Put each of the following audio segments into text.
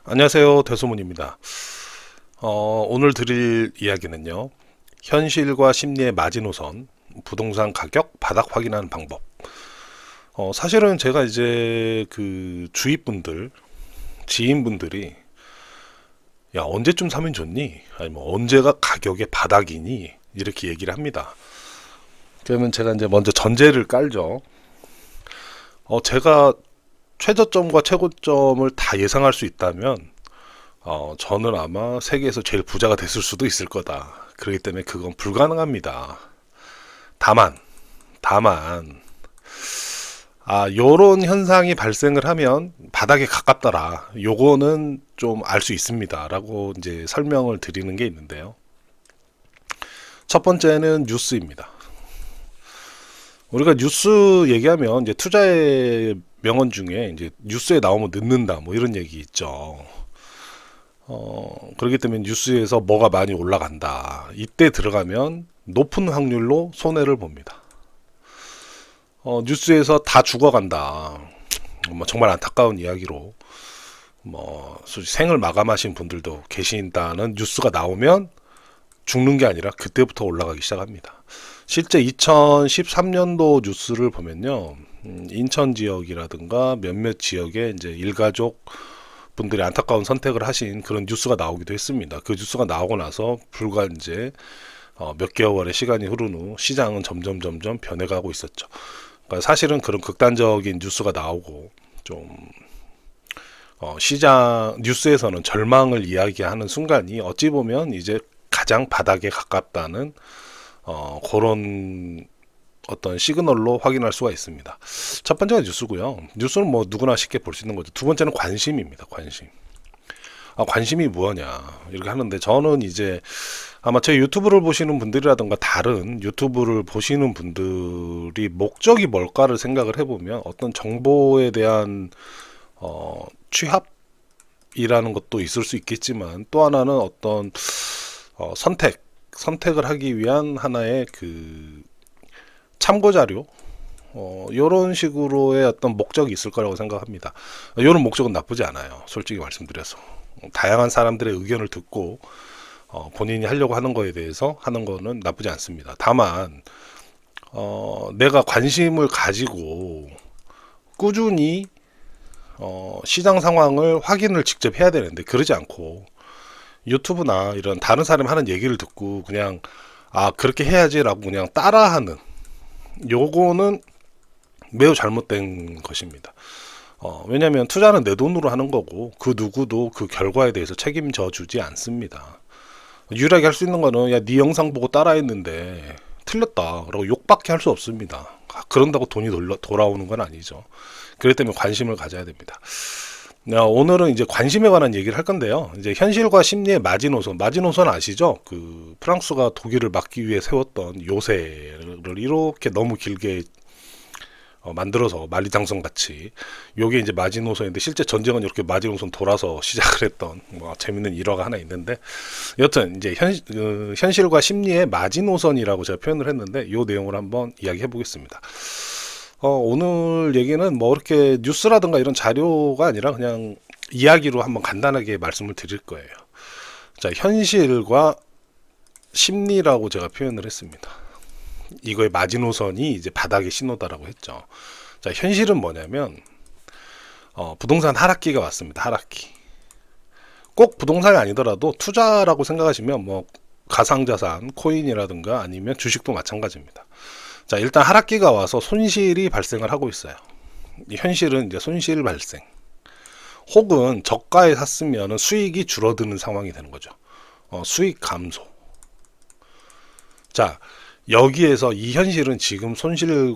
안녕하세요. 대소문입니다. 오늘 드릴 이야기는요. 현실과 심리의 마지노선, 부동산 가격 바닥 확인하는 방법. 사실은 제가 이제 그 주위 분들, 지인분들이 야, 언제쯤 사면 좋니? 아니 뭐 언제가 가격의 바닥이니? 이렇게 얘기를 합니다. 그러면 제가 이제 먼저 전제를 깔죠. 제가 최저점과 최고점을 다 예상할 수 있다면 저는 아마 세계에서 제일 부자가 됐을 수도 있을 거다. 그렇기 때문에 그건 불가능합니다. 다만, 다만, 요런 현상이 발생을 하면 바닥에 가깝더라. 요거는 좀 알 수 있습니다. 라고 이제 설명을 드리는 게 있는데요. 첫 번째는 뉴스입니다. 우리가 뉴스 얘기하면 이제 투자의 명언 중에 이제 뉴스에 나오면 늦는다. 뭐 이런 얘기 있죠. 그렇기 때문에 뉴스에서 뭐가 많이 올라간다. 이때 들어가면 높은 확률로 손해를 봅니다. 뉴스에서 다 죽어간다. 뭐 정말 안타까운 이야기로 뭐 생을 마감하신 분들도 계신다는 뉴스가 나오면 죽는 게 아니라 그때부터 올라가기 시작합니다. 실제 2013년도 뉴스를 보면요. 인천 지역이라든가 몇몇 지역에 이제 일가족 분들이 안타까운 선택을 하신 그런 뉴스가 나오기도 했습니다. 그 뉴스가 나오고 나서 불과 이제 몇 개월의 시간이 흐른 후 시장은 점점 변해가고 있었죠. 그러니까 사실은 그런 극단적인 뉴스가 나오고 좀 시장 뉴스에서는 절망을 이야기하는 순간이 어찌 보면 이제 가장 바닥에 가깝다는 그런 어떤 시그널로 확인할 수가 있습니다. 첫 번째가 뉴스고요. 뉴스는 뭐 누구나 쉽게 볼 수 있는 거죠. 두 번째는 관심입니다. 관심. 관심이 뭐냐 이렇게 하는데 저는 이제 아마 제 유튜브를 보시는 분들이라든가 다른 유튜브를 보시는 분들이 목적이 뭘까를 생각을 해보면 어떤 정보에 대한 취합이라는 것도 있을 수 있겠지만 또 하나는 어떤 선택을 하기 위한 하나의 그 참고 자료 이런 식으로의 어떤 목적이 있을 거라고 생각합니다. 이런 목적은 나쁘지 않아요. 솔직히 말씀드려서 다양한 사람들의 의견을 듣고 본인이 하려고 하는 거에 대해서 하는 거는 나쁘지 않습니다. 다만 내가 관심을 가지고 꾸준히 시장 상황을 확인을 직접 해야 되는데 그러지 않고 유튜브나 이런 다른 사람이 하는 얘기를 듣고 그냥 그렇게 해야지라고 그냥 따라하는 요거는 매우 잘못된 것입니다. 왜냐하면 투자는 내 돈으로 하는 거고 그 누구도 그 결과에 대해서 책임져 주지 않습니다. 유일하게 할 수 있는 거는 야, 네 영상 보고 따라했는데 틀렸다 라고 욕밖에 할 수 없습니다. 그런다고 돈이 돌아오는 건 아니죠. 그렇기 때문에 관심을 가져야 됩니다. 오늘은 이제 관심에 관한 얘기를 할 건데요. 이제 현실과 심리의 마지노선. 마지노선 아시죠? 그 프랑스가 독일을 막기 위해 세웠던 요새를 이렇게 너무 길게 만들어서 만리장성 같이 요게 이제 마지노선인데 실제 전쟁은 이렇게 마지노선 돌아서 시작을 했던 뭐 재밌는 일화가 하나 있는데 여튼 이제 현실과 심리의 마지노선이라고 제가 표현을 했는데 요 내용을 한번 이야기해 보겠습니다. 오늘 얘기는 뭐 이렇게 뉴스라든가 이런 자료가 아니라 그냥 이야기로 한번 간단하게 말씀을 드릴 거예요. 자, 현실과 심리라고 제가 표현을 했습니다. 이거의 마지노선이 이제 바닥의 신호다라고 했죠. 자, 현실은 뭐냐면 부동산 하락기가 왔습니다. 하락기. 꼭 부동산이 아니더라도 투자라고 생각하시면 뭐 가상자산, 코인이라든가 아니면 주식도 마찬가지입니다. 자, 일단 하락기가 와서 손실이 발생을 하고 있어요. 현실은 이제 손실 발생. 혹은 저가에 샀으면 수익이 줄어드는 상황이 되는 거죠. 수익 감소. 자, 여기에서 이 현실은 지금 손실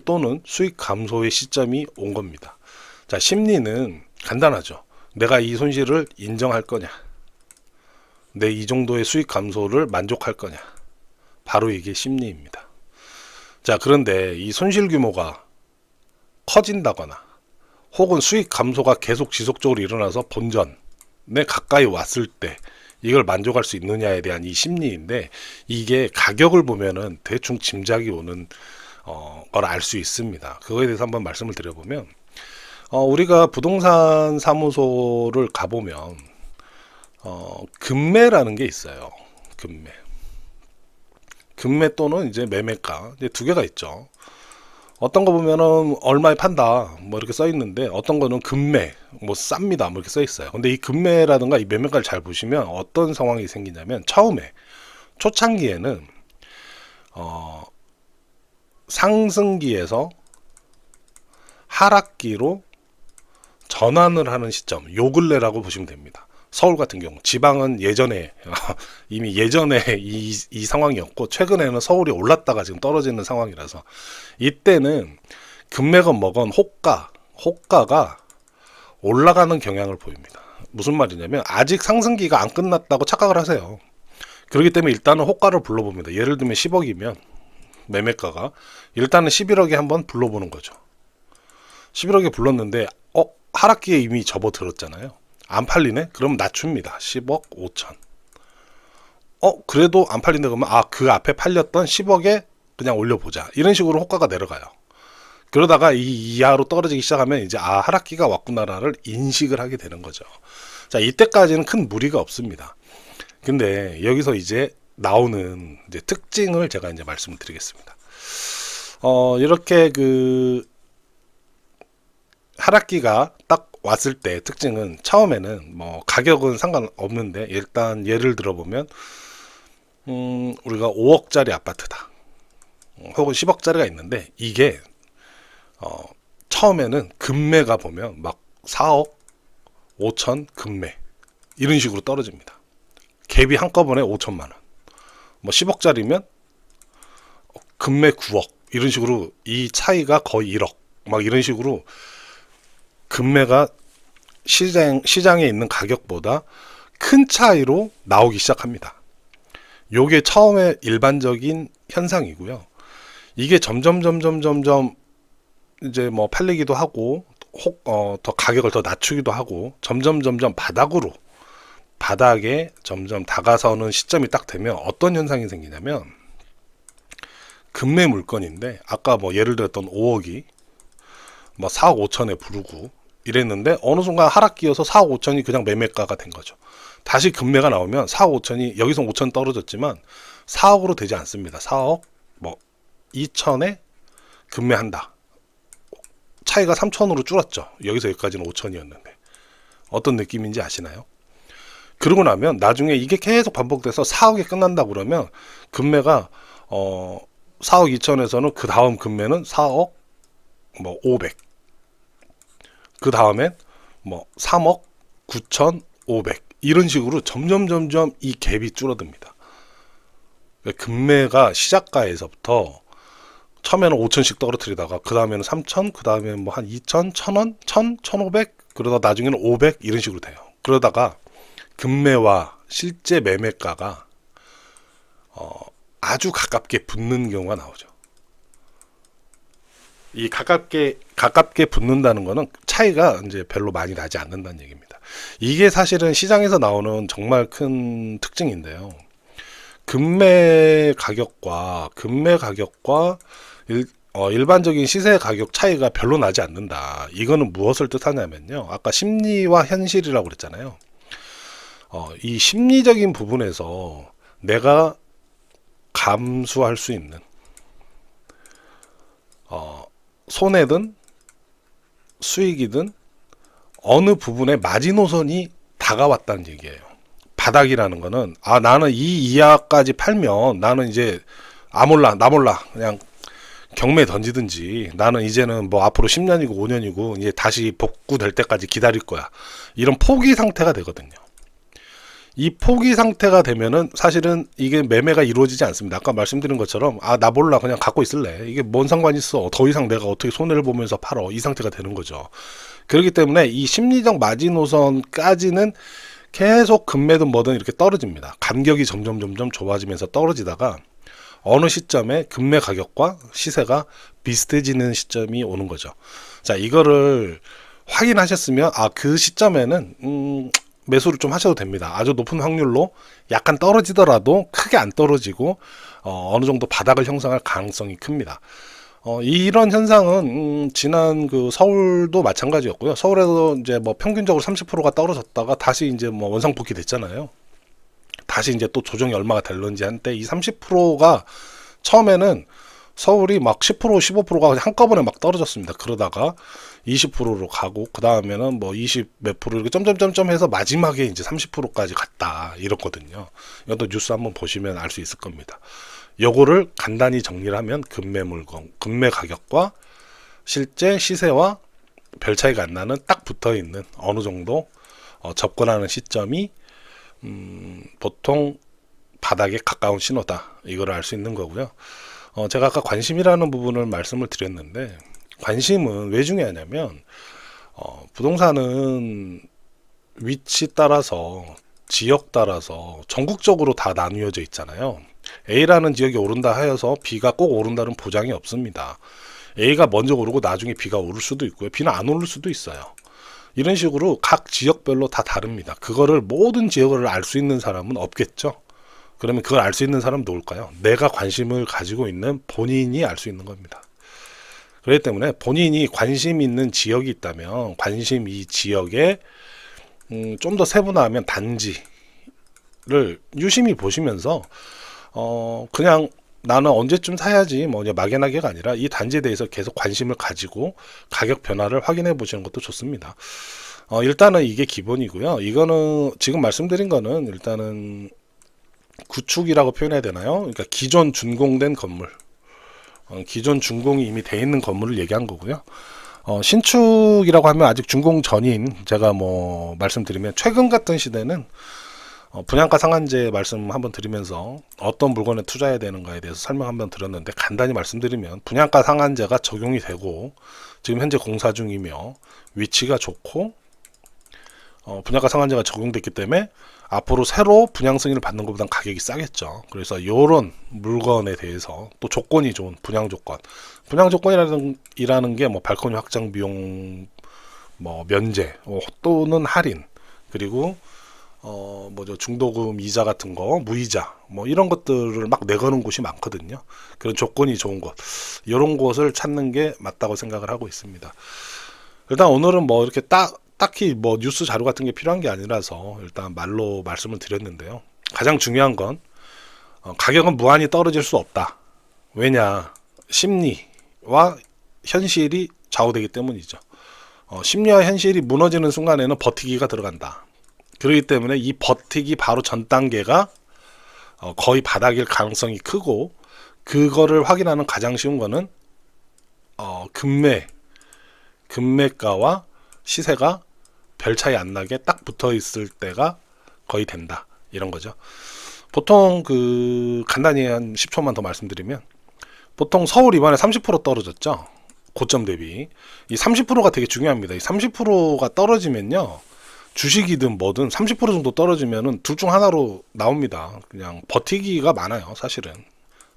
또는 수익 감소의 시점이 온 겁니다. 자, 심리는 간단하죠. 내가 이 손실을 인정할 거냐? 내 이 정도의 수익 감소를 만족할 거냐? 바로 이게 심리입니다. 자, 그런데 이 손실 규모가 커진다거나 혹은 수익 감소가 계속 지속적으로 일어나서 본전에 가까이 왔을 때 이걸 만족할 수 있느냐에 대한 이 심리인데 이게 가격을 보면은 대충 짐작이 오는 걸 알 수 있습니다. 그거에 대해서 한번 말씀을 드려보면 우리가 부동산 사무소를 가보면 금매라는 게 있어요. 금매. 금매 또는 이제 매매가, 이제 두 개가 있죠. 어떤 거 보면은 얼마에 판다 뭐 이렇게 써 있는데, 어떤 거는 금매 뭐 쌉니다 뭐 이렇게 써 있어요. 근데 이 금매라든가 이 매매가를 잘 보시면 어떤 상황이 생기냐면, 처음에 초창기에는 상승기에서 하락기로 전환을 하는 시점, 요 근래라고 보시면 됩니다. 서울 같은 경우, 지방은 예전에 이미 예전에 이 상황이었고, 최근에는 서울이 올랐다가 지금 떨어지는 상황이라서, 이때는 금매건 뭐건 호가가 올라가는 경향을 보입니다. 무슨 말이냐면, 아직 상승기가 안 끝났다고 착각을 하세요. 그렇기 때문에 일단은 호가를 불러봅니다. 예를 들면 10억이면 매매가가, 일단은 11억에 한번 불러보는 거죠. 11억에 불렀는데 하락기에 이미 접어들었잖아요. 안 팔리네? 그럼 낮춥니다. 10억 5천. 그래도 안 팔린다 그러면 그 앞에 팔렸던 10억에 그냥 올려보자. 이런 식으로 호가가 내려가요. 그러다가 이 이하로 떨어지기 시작하면 이제 하락기가 왔구나를 인식을 하게 되는 거죠. 자, 이때까지는 큰 무리가 없습니다. 근데 여기서 이제 나오는 이제 특징을 제가 이제 말씀을 드리겠습니다. 이렇게 하락기가 딱 왔을 때 특징은, 처음에는 뭐 가격은 상관없는데, 일단 예를 들어보면 우리가 5억짜리 아파트다, 혹은 10억짜리가 있는데, 이게 처음에는 금매가 보면 막 4억 5천 금매 이런 식으로 떨어집니다. 갭이 한꺼번에 5천만 원. 뭐 10억짜리면 금매 9억 이런 식으로, 이 차이가 거의 1억 막 이런 식으로 금매가 시장에 있는 가격보다 큰 차이로 나오기 시작합니다. 요게 처음에 일반적인 현상이고요. 이게 점점 이제 뭐 팔리기도 하고, 더 가격을 더 낮추기도 하고, 점점 바닥에 점점 다가서는 시점이 딱 되면 어떤 현상이 생기냐면, 금매 물건인데 아까 뭐 예를 들었던 5억이 뭐 4억 5천에 부르고 이랬는데, 어느 순간 하락기여서 4억 5천이 그냥 매매가가 된 거죠. 다시 금매가 나오면 4억 5천이, 여기서 5천 떨어졌지만 4억으로 되지 않습니다. 4억 뭐 2천에 금매한다. 차이가 3천으로 줄었죠. 여기서 여기까지는 5천이었는데 어떤 느낌인지 아시나요? 그러고 나면 나중에 이게 계속 반복돼서 4억에 끝난다 그러면, 금매가 4억 2천에서는 그 다음 금매는 4억 뭐 500, 그 다음엔 뭐 3억 9천 500, 이런 식으로 점점 이 갭이 줄어듭니다. 금매가 시작가에서부터 처음에는 5천씩 떨어뜨리다가, 그 다음에는 3천, 그 다음에는 뭐 한 2천, 1,000원, 1,000, 1,500, 그러다 나중에는 500 이런 식으로 돼요. 그러다가 금매와 실제 매매가가 아주 가깝게 붙는 경우가 나오죠. 이 가깝게 붙는다는 거는 차이가 이제 별로 많이 나지 않는다는 얘기입니다. 이게 사실은 시장에서 나오는 정말 큰 특징인데요. 금매 가격과 일반적인 시세 가격 차이가 별로 나지 않는다. 이거는 무엇을 뜻하냐면요. 아까 심리와 현실이라고 그랬잖아요. 이 심리적인 부분에서 내가 감수할 수 있는 손해든 수익이든 어느 부분에 마지노선이 다가왔다는 얘기예요. 바닥이라는 거는, 나는 이 이하까지 팔면 나는 이제 나 몰라 그냥 경매에 던지든지, 나는 이제는 뭐 앞으로 10년이고 5년이고 이제 다시 복구될 때까지 기다릴 거야, 이런 포기 상태가 되거든요. 이 포기 상태가 되면은 사실은 이게 매매가 이루어지지 않습니다. 아까 말씀드린 것처럼 나 몰라 그냥 갖고 있을래, 이게 뭔 상관 있어, 더 이상 내가 어떻게 손해를 보면서 팔어, 이 상태가 되는 거죠. 그렇기 때문에 이 심리적 마지노선까지는 계속 금매든 뭐든 이렇게 떨어집니다. 간격이 점점 좁아지면서 떨어지다가 어느 시점에 금매 가격과 시세가 비슷해지는 시점이 오는 거죠. 자, 이거를 확인하셨으면 그 시점에는 매수를 좀 하셔도 됩니다. 아주 높은 확률로 약간 떨어지더라도 크게 안 떨어지고 어느 정도 바닥을 형성할 가능성이 큽니다. 이런 현상은 지난 그 서울도 마찬가지였고요. 서울에서 이제 뭐 평균적으로 30%가 떨어졌다가 다시 이제 뭐 원상복귀 됐잖아요. 다시 이제 또 조정이 얼마가 될런지 한때 이 30%가 처음에는 서울이 막 10%, 15%가 한꺼번에 막 떨어졌습니다. 그러다가 20%로 가고 그 다음에는 뭐 20 몇 프로 이렇게 점점점점 해서 마지막에 이제 30%까지 갔다 이렇거든요. 이것도 뉴스 한번 보시면 알 수 있을 겁니다. 요거를 간단히 정리를 하면 금매 물건, 금매 가격과 실제 시세와 별 차이가 안 나는 딱 붙어 있는 어느 정도 접근하는 시점이 보통 바닥에 가까운 신호다. 이걸 알 수 있는 거고요. 제가 아까 관심이라는 부분을 말씀을 드렸는데 관심은 왜 중요하냐면 부동산은 위치 따라서 지역 따라서 전국적으로 다 나뉘어져 있잖아요. A라는 지역이 오른다 하여서 B가 꼭 오른다는 보장이 없습니다. A가 먼저 오르고 나중에 B가 오를 수도 있고요. B는 안 오를 수도 있어요. 이런 식으로 각 지역별로 다 다릅니다. 그거를 모든 지역을 알 수 있는 사람은 없겠죠. 그러면 그걸 알 수 있는 사람은 누굴까요? 내가 관심을 가지고 있는 본인이 알 수 있는 겁니다. 그렇기 때문에 본인이 관심 있는 지역이 있다면 관심 이 지역에 좀 더 세분화하면 단지를 유심히 보시면서 그냥 나는 언제쯤 사야지 뭐 막연하게가 아니라 이 단지에 대해서 계속 관심을 가지고 가격 변화를 확인해 보시는 것도 좋습니다. 일단은 이게 기본이고요. 이거는 지금 말씀드린 거는 일단은 구축이라고 표현해야 되나요? 그러니까 기존 준공된 건물, 기존 준공이 이미 돼 있는 건물을 얘기한 거고요. 신축이라고 하면 아직 준공 전인 제가 뭐 말씀드리면 최근 같은 시대는 분양가 상한제 말씀 한번 드리면서 어떤 물건에 투자해야 되는가에 대해서 설명 한번 드렸는데 간단히 말씀드리면 분양가 상한제가 적용이 되고 지금 현재 공사 중이며 위치가 좋고 분양가 상한제가 적용됐기 때문에 앞으로 새로 분양 승인을 받는 것보다 가격이 싸겠죠. 그래서 이런 물건에 대해서 또 조건이 좋은 분양 조건이라는 게 뭐 발코니 확장 비용 뭐 면제 또는 할인 그리고 뭐죠 중도금 이자 같은 거 무이자 뭐 이런 것들을 막 내거는 곳이 많거든요. 그런 조건이 좋은 곳 이런 곳을 찾는 게 맞다고 생각을 하고 있습니다. 일단 오늘은 뭐 이렇게 딱히 뭐 뉴스 자료 같은 게 필요한 게 아니라서 일단 말로 말씀을 드렸는데요. 가장 중요한 건 가격은 무한히 떨어질 수 없다. 왜냐 심리와 현실이 좌우되기 때문이죠. 심리와 현실이 무너지는 순간에는 버티기가 들어간다. 그렇기 때문에 이 버티기 바로 전 단계가 거의 바닥일 가능성이 크고 그거를 확인하는 가장 쉬운 거는 금매가와 시세가 별 차이 안 나게 딱 붙어 있을 때가 거의 된다. 이런 거죠. 보통 간단히 한 10초만 더 말씀드리면 보통 서울 이번에 30% 떨어졌죠. 고점 대비. 이 30%가 되게 중요합니다. 이 30%가 떨어지면요. 주식이든 뭐든 30% 정도 떨어지면은 둘 중 하나로 나옵니다. 그냥 버티기가 많아요. 사실은.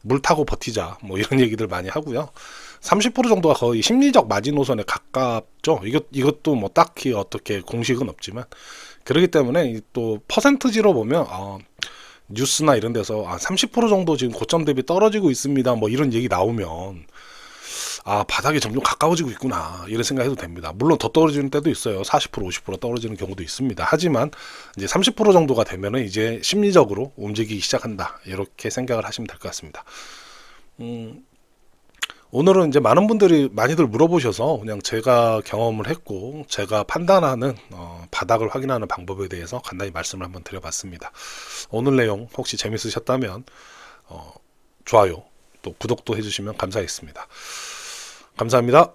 물 타고 버티자. 뭐 이런 얘기들 많이 하고요. 30% 정도가 거의 심리적 마지노선에 가깝죠. 이것도 뭐 딱히 어떻게 공식은 없지만 그렇기 때문에 또 퍼센트지로 보면 뉴스나 이런 데서 30% 정도 지금 고점 대비 떨어지고 있습니다. 뭐 이런 얘기 나오면 바닥이 점점 가까워지고 있구나 이런 생각해도 됩니다. 물론 더 떨어지는 때도 있어요. 40% 50% 떨어지는 경우도 있습니다. 하지만 이제 30% 정도가 되면은 이제 심리적으로 움직이기 시작한다 이렇게 생각을 하시면 될 것 같습니다. 오늘은 이제 많은 분들이 많이들 물어보셔서 그냥 제가 경험을 했고 제가 판단하는 바닥을 확인하는 방법에 대해서 간단히 말씀을 한번 드려봤습니다. 오늘 내용 혹시 재밌으셨다면 좋아요 또 구독도 해주시면 감사하겠습니다. 감사합니다.